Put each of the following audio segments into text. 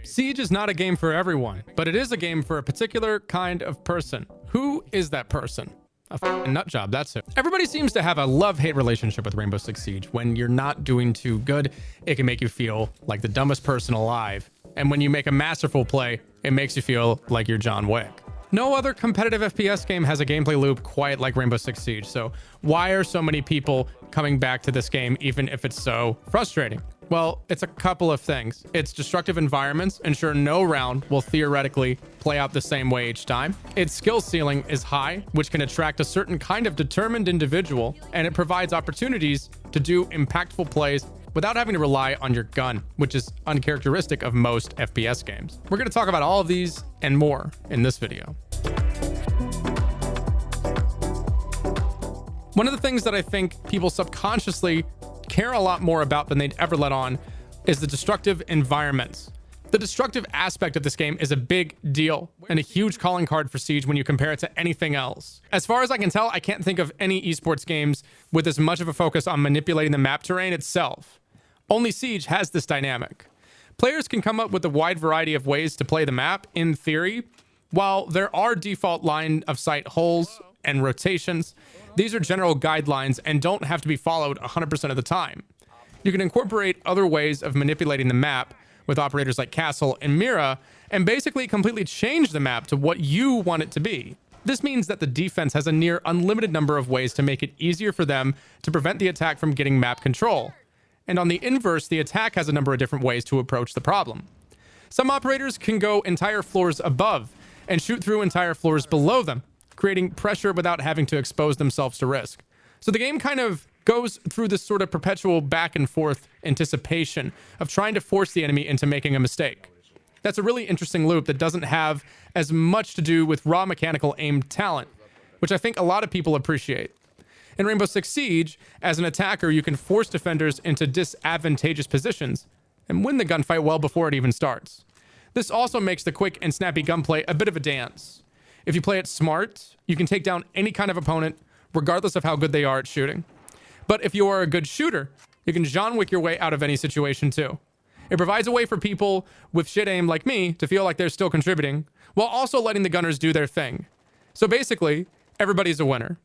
Siege is not a game for everyone, but it is a game for a particular kind of person. Who is that person? A f***ing nut job, that's it. Everybody seems to have a love-hate relationship with Rainbow Six Siege. When you're not doing too good, it can make you feel like the dumbest person alive. And when you make a masterful play, it makes you feel like you're John Wick. No other competitive FPS game has a gameplay loop quite like Rainbow Six Siege, so why are so many people coming back to this game even if it's so frustrating? Well, it's a couple of things. Its destructive environments ensure no round will theoretically play out the same way each time. Its skill ceiling is high, which can attract a certain kind of determined individual, and it provides opportunities to do impactful plays without having to rely on your gun, which is uncharacteristic of most FPS games. We're going to talk about all of these and more in this video. One of the things that I think people subconsciously care a lot more about than they'd ever let on is the destructive environments. The destructive aspect of this game is a big deal and a huge calling card for Siege when you compare it to anything else. As far as I can tell, I can't think of any esports games with as much of a focus on manipulating the map terrain itself. Only Siege has this dynamic. Players can come up with a wide variety of ways to play the map in theory. While there are default line of sight holes and rotations, these are general guidelines and don't have to be followed 100% of the time. You can incorporate other ways of manipulating the map with operators like Castle and Mira and basically completely change the map to what you want it to be. This means that the defense has a near unlimited number of ways to make it easier for them to prevent the attack from getting map control. And on the inverse, the attack has a number of different ways to approach the problem. Some operators can go entire floors above and shoot through entire floors below them, creating pressure without having to expose themselves to risk. So the game kind of goes through this sort of perpetual back and forth anticipation of trying to force the enemy into making a mistake. That's a really interesting loop that doesn't have as much to do with raw mechanical aim talent, which I think a lot of people appreciate. In Rainbow Six Siege, as an attacker, you can force defenders into disadvantageous positions and win the gunfight well before it even starts. This also makes the quick and snappy gunplay a bit of a dance. If you play it smart, you can take down any kind of opponent, regardless of how good they are at shooting. But if you are a good shooter, you can John Wick your way out of any situation too. It provides a way for people with shit aim like me to feel like they're still contributing, while also letting the gunners do their thing. So basically, everybody's a winner.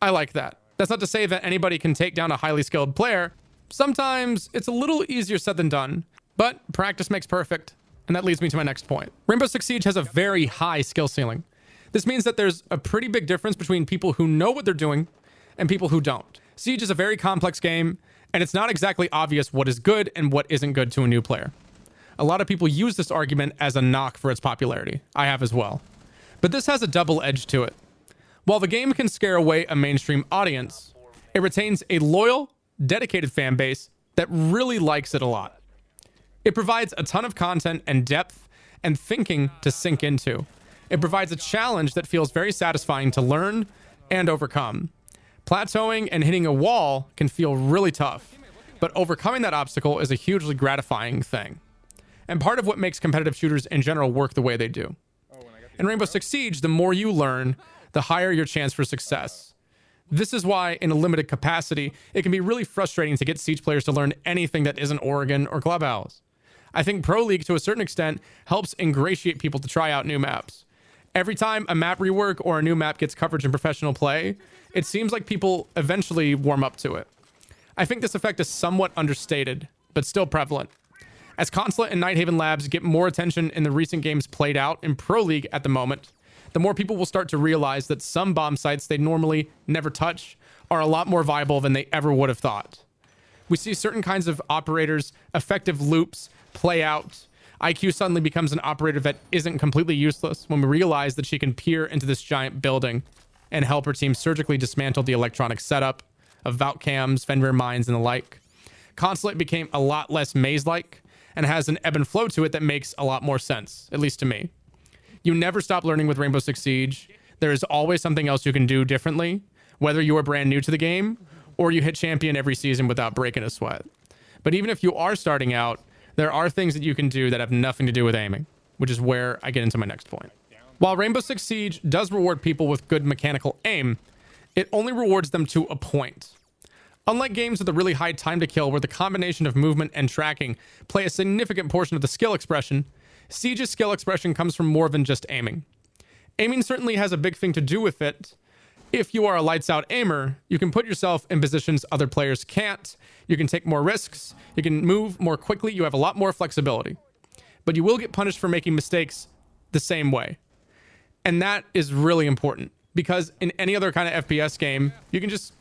I like that. That's not to say that anybody can take down a highly skilled player. Sometimes it's a little easier said than done, but practice makes perfect. And that leads me to my next point. Rainbow Six Siege has a very high skill ceiling. This means that there's a pretty big difference between people who know what they're doing and people who don't. Siege is a very complex game, and it's not exactly obvious what is good and what isn't good to a new player. A lot of people use this argument as a knock for its popularity. I have as well. But this has a double edge to it. While the game can scare away a mainstream audience, it retains a loyal, dedicated fan base that really likes it a lot. It provides a ton of content and depth and thinking to sink into. It provides a challenge that feels very satisfying to learn and overcome. Plateauing and hitting a wall can feel really tough, but overcoming that obstacle is a hugely gratifying thing. And part of what makes competitive shooters in general work the way they do. In Rainbow Six Siege, the more you learn, the higher your chance for success. This is why, in a limited capacity, it can be really frustrating to get Siege players to learn anything that isn't Oregon or Clubhouse. I think Pro League, to a certain extent, helps ingratiate people to try out new maps. Every time a map rework or a new map gets coverage in professional play, it seems like people eventually warm up to it. I think this effect is somewhat understated, but still prevalent. As Consulate and Nighthaven Labs get more attention in the recent games played out in Pro League at the moment, the more people will start to realize that some bomb sites they normally never touch are a lot more viable than they ever would have thought. We see certain kinds of operators' effective loops play out. IQ suddenly becomes an operator that isn't completely useless when we realize that she can peer into this giant building and help her team surgically dismantle the electronic setup of vault cams, Fenrir mines, and the like. Consulate became a lot less maze-like and has an ebb and flow to it that makes a lot more sense, at least to me. You never stop learning with Rainbow Six Siege. There is always something else you can do differently, whether you are brand new to the game or you hit champion every season without breaking a sweat. But even if you are starting out, there are things that you can do that have nothing to do with aiming, which is where I get into my next point. While Rainbow Six Siege does reward people with good mechanical aim, it only rewards them to a point. Unlike games with a really high time to kill where the combination of movement and tracking play a significant portion of the skill expression, Siege's skill expression comes from more than just aiming. Aiming certainly has a big thing to do with it. If you are a lights out aimer, you can put yourself in positions other players can't. You can take more risks. You can move more quickly. You have a lot more flexibility. But you will get punished for making mistakes the same way. And that is really important because in any other kind of FPS game, you can just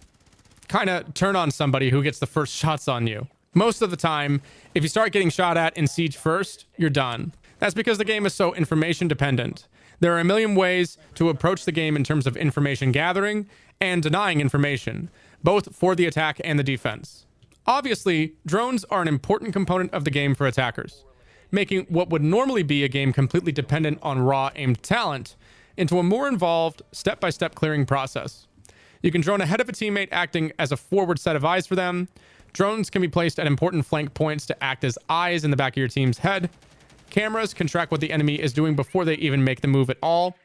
kind of turn on somebody who gets the first shots on you. Most of the time, if you start getting shot at in Siege first, you're done. That's because the game is so information dependent. There are a million ways to approach the game in terms of information gathering and denying information, both for the attack and the defense. Obviously, drones are an important component of the game for attackers, making what would normally be a game completely dependent on raw aimed talent into a more involved step-by-step clearing process. You can drone ahead of a teammate acting as a forward set of eyes for them. Drones can be placed at important flank points to act as eyes in the back of your team's head. Cameras can track what the enemy is doing before they even make the move at all.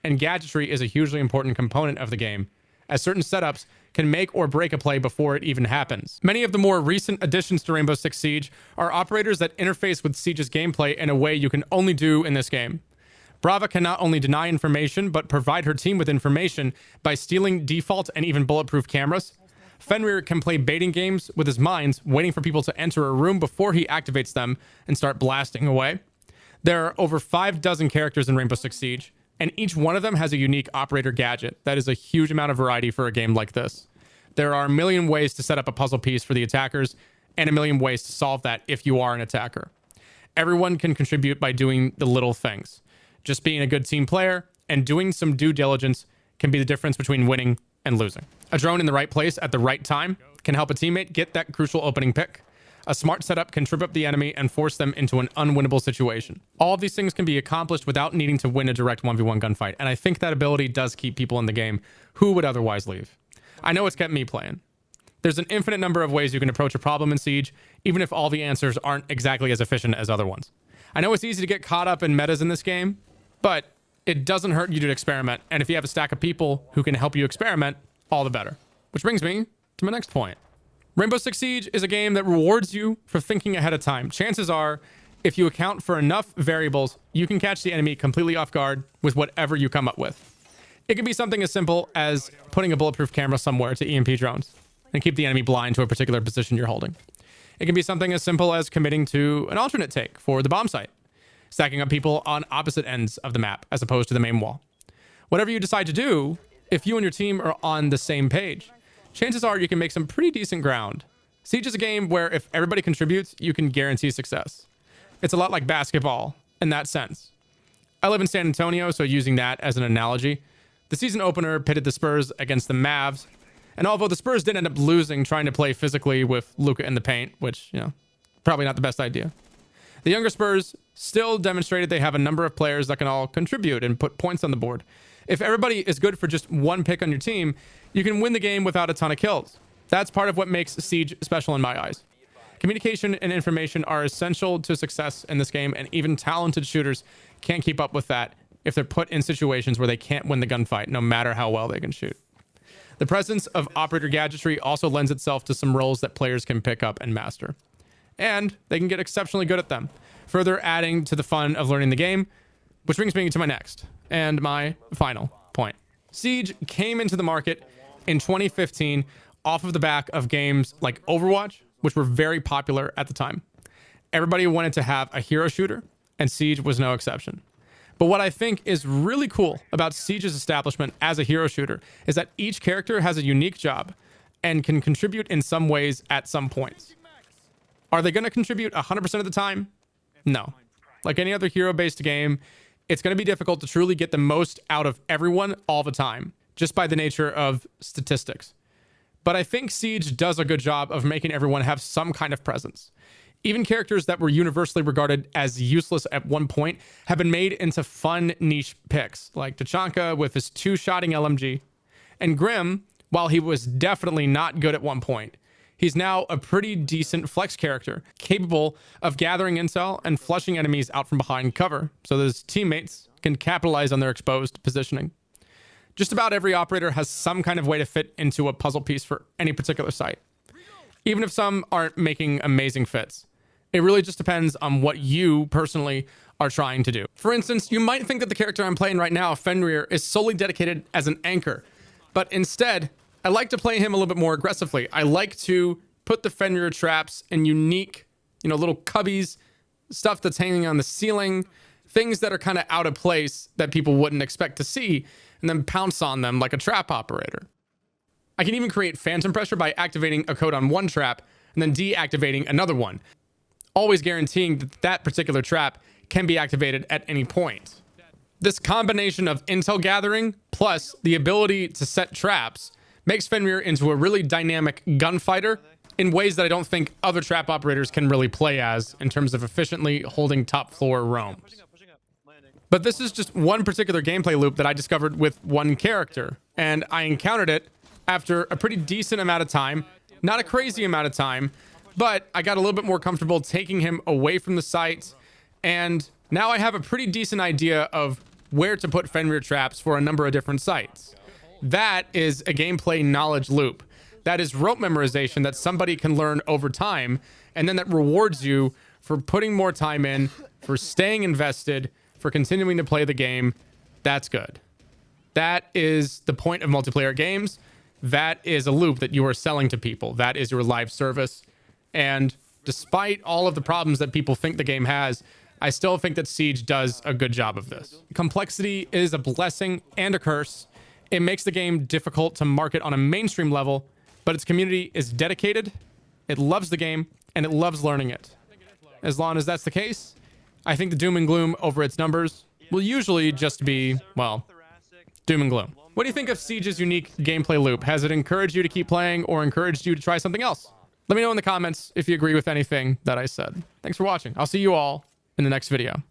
And gadgetry is a hugely important component of the game, as certain setups can make or break a play before it even happens. Many of the more recent additions to Rainbow Six Siege are operators that interface with Siege's gameplay in a way you can only do in this game. Brava can not only deny information, but provide her team with information by stealing default and even bulletproof cameras. Fenrir can play baiting games with his mines, waiting for people to enter a room before he activates them and start blasting away. There are over 6 characters in Rainbow Six Siege, and each one of them has a unique operator gadget. That is a huge amount of variety for a game like this. There are a million ways to set up a puzzle piece for the attackers, and a million ways to solve that if you are an attacker. Everyone can contribute by doing the little things. Just being a good team player and doing some due diligence can be the difference between winning and losing. A drone in the right place at the right time can help a teammate get that crucial opening pick. A smart setup can trip up the enemy and force them into an unwinnable situation. All of these things can be accomplished without needing to win a direct 1v1 gunfight, and I think that ability does keep people in the game who would otherwise leave. I know it's kept me playing. There's an infinite number of ways you can approach a problem in Siege, even if all the answers aren't exactly as efficient as other ones. I know it's easy to get caught up in metas in this game, but it doesn't hurt you to experiment, and if you have a stack of people who can help you experiment, all the better. Which brings me to my next point. Rainbow Six Siege is a game that rewards you for thinking ahead of time. Chances are, if you account for enough variables, you can catch the enemy completely off guard with whatever you come up with. It can be something as simple as putting a bulletproof camera somewhere to EMP drones and keep the enemy blind to a particular position you're holding. It can be something as simple as committing to an alternate take for the bomb site, stacking up people on opposite ends of the map as opposed to the main wall. Whatever you decide to do, if you and your team are on the same page, chances are you can make some pretty decent ground. Siege is a game where if everybody contributes, you can guarantee success. It's a lot like basketball in that sense. I live in San Antonio, so using that as an analogy, the season opener pitted the Spurs against the Mavs, and although the Spurs did end up losing trying to play physically with Luka in the paint, which, probably not the best idea, the younger Spurs still demonstrated they have a number of players that can all contribute and put points on the board. If everybody is good for just one pick on your team, you can win the game without a ton of kills. That's part of what makes Siege special in my eyes. Communication and information are essential to success in this game, and even talented shooters can't keep up with that if they're put in situations where they can't win the gunfight, no matter how well they can shoot. The presence of operator gadgetry also lends itself to some roles that players can pick up and master. And they can get exceptionally good at them, further adding to the fun of learning the game, which brings me to my next and my final point. Siege came into the market in 2015 off of the back of games like Overwatch, which were very popular at the time. Everybody wanted to have a hero shooter, and Siege was no exception. But what I think is really cool about Siege's establishment as a hero shooter is that each character has a unique job and can contribute in some ways at some points. Are they going to contribute 100% of the time? No. Like any other hero-based game, it's going to be difficult to truly get the most out of everyone all the time, just by the nature of statistics. But I think Siege does a good job of making everyone have some kind of presence. Even characters that were universally regarded as useless at one point have been made into fun niche picks, like Technica with his 2-shotting LMG. And Grim, while he was definitely not good at one point, he's now a pretty decent flex character, capable of gathering intel and flushing enemies out from behind cover, so that his teammates can capitalize on their exposed positioning. Just about every operator has some kind of way to fit into a puzzle piece for any particular site, even if some aren't making amazing fits. It really just depends on what you personally are trying to do. For instance, you might think that the character I'm playing right now, Fenrir, is solely dedicated as an anchor, but instead, I like to play him a little bit more aggressively. I like to put the Fenrir traps in unique, little cubbies, stuff that's hanging on the ceiling, things that are kind of out of place that people wouldn't expect to see, and then pounce on them like a trap operator. I can even create phantom pressure by activating a code on one trap and then deactivating another one, always guaranteeing that that particular trap can be activated at any point. This combination of intel gathering plus the ability to set traps makes Fenrir into a really dynamic gunfighter in ways that I don't think other trap operators can really play as in terms of efficiently holding top floor roams. But this is just one particular gameplay loop that I discovered with one character, and I encountered it after a pretty decent amount of time, not a crazy amount of time, but I got a little bit more comfortable taking him away from the site, and now I have a pretty decent idea of where to put Fenrir traps for a number of different sites. That is a gameplay knowledge loop. That is rope memorization that somebody can learn over time, and then that rewards you for putting more time in, for staying invested, for continuing to play the game. That's good. That is the point of multiplayer games. That is a loop that you are selling to people. That is your live service. And despite all of the problems that people think the game has, I still think that Siege does a good job of this. Complexity is a blessing and a curse. It makes the game difficult to market on a mainstream level, but its community is dedicated, it loves the game, and it loves learning it. As long as that's the case, I think the doom and gloom over its numbers will usually just be, well, doom and gloom. What do you think of Siege's unique gameplay loop? Has it encouraged you to keep playing or encouraged you to try something else? Let me know in the comments if you agree with anything that I said. Thanks for watching. I'll see you all in the next video.